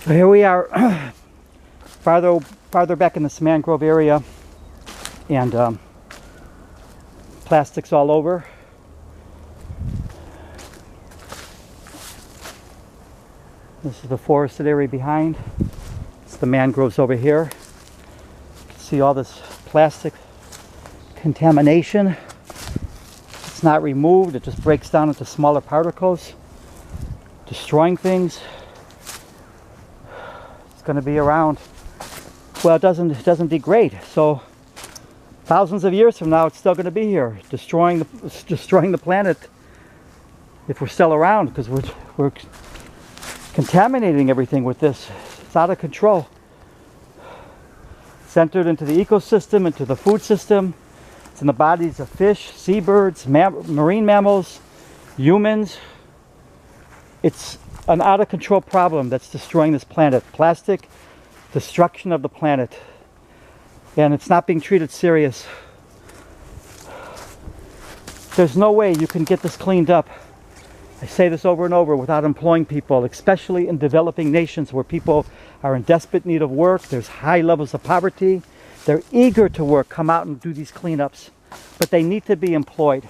So here we are, farther back in this mangrove area, and plastics all over. This is the forested area behind. It's the mangroves over here. You can see all this plastic contamination. It's not removed, it just breaks down into smaller particles, destroying things. It's going to be around. Well, it doesn't degrade. So thousands of years from now, it's still going to be here, destroying the planet. If we're still around, because we're contaminating everything with this. It's out of control. It's entered into the ecosystem, into the food system. It's in the bodies of fish, seabirds, marine mammals, humans. It's an out of control problem that's destroying this planet. Plastic destruction of the planet. And it's not being treated serious. There's no way you can get this cleaned up. I say this over and over, without employing people, especially in developing nations where people are in desperate need of work. There's high levels of poverty. They're eager to work, come out and do these cleanups, but they need to be employed.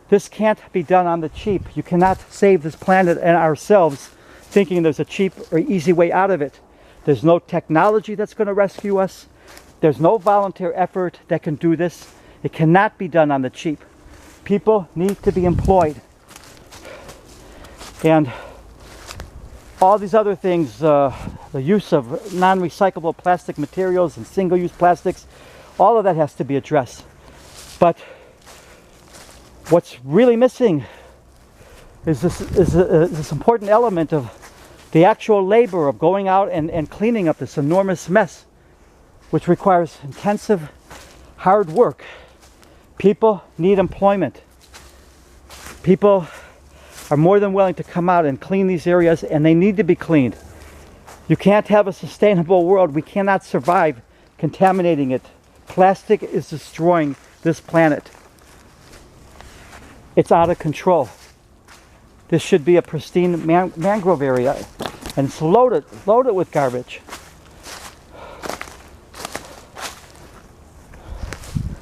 This can't be done on the cheap. You cannot save this planet and ourselves thinking there's a cheap or easy way out of it. There's no technology that's going to rescue us. There's no volunteer effort that can do this. It cannot be done on the cheap. People need to be employed. And all these other things, the use of non-recyclable plastic materials and single-use plastics, all of that has to be addressed. But what's really missing is this important element of the actual labor of going out and cleaning up this enormous mess, which requires intensive, hard work. People need employment. People are more than willing to come out and clean these areas, and they need to be cleaned. You can't have a sustainable world. We cannot survive contaminating it. Plastic is destroying this planet. It's out of control. This should be a pristine mangrove area, and it's loaded with garbage.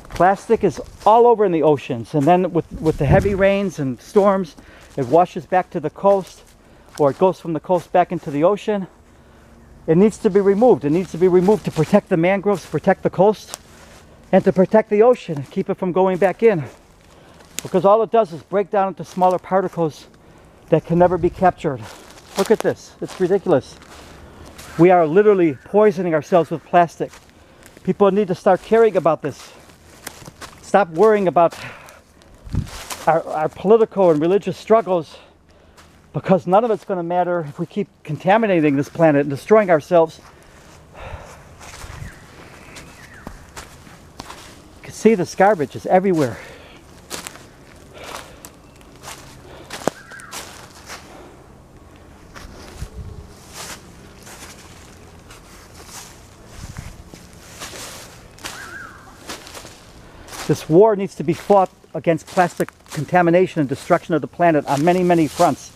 Plastic is all over in the oceans, and then with the heavy rains and storms, it washes back to the coast, or it goes from the coast back into the ocean. It needs to be removed. It needs to be removed to protect the mangroves, protect the coast, and to protect the ocean and keep it from going back in. Because all it does is break down into smaller particles that can never be captured. Look at this. It's ridiculous. We are literally poisoning ourselves with plastic. People need to start caring about this. Stop worrying about our political and religious struggles, because none of it's going to matter if we keep contaminating this planet and destroying ourselves. You can see this garbage is everywhere. This war needs to be fought against plastic contamination and destruction of the planet on many, many fronts.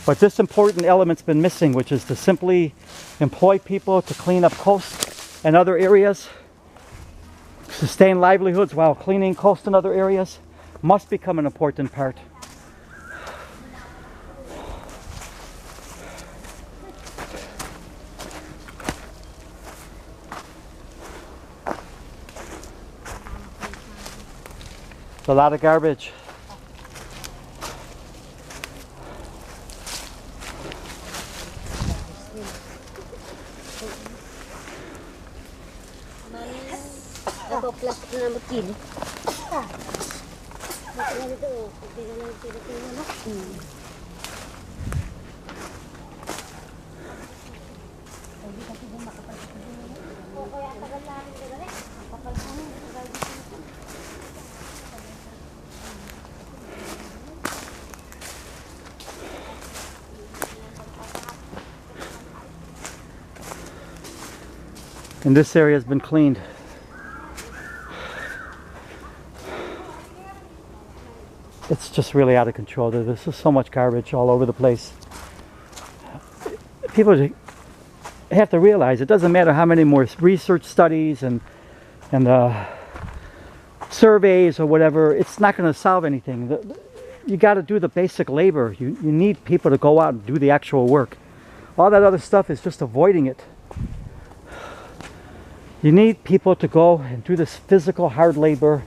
But this important element's been missing, which is to simply employ people to clean up coasts and other areas, sustain livelihoods while cleaning coast and other areas, must become an important part. It's a lot of garbage. Plastic na magkin. And this area has been cleaned. It's just really out of control. There's just so much garbage all over the place. People have to realize it doesn't matter how many more research studies and surveys or whatever, it's not going to solve anything. You got to do the basic labor. You need people to go out and do the actual work. All that other stuff is just avoiding it. You need people to go and do this physical hard labor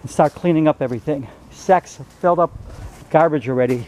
and start cleaning up everything. Sacks filled up garbage already.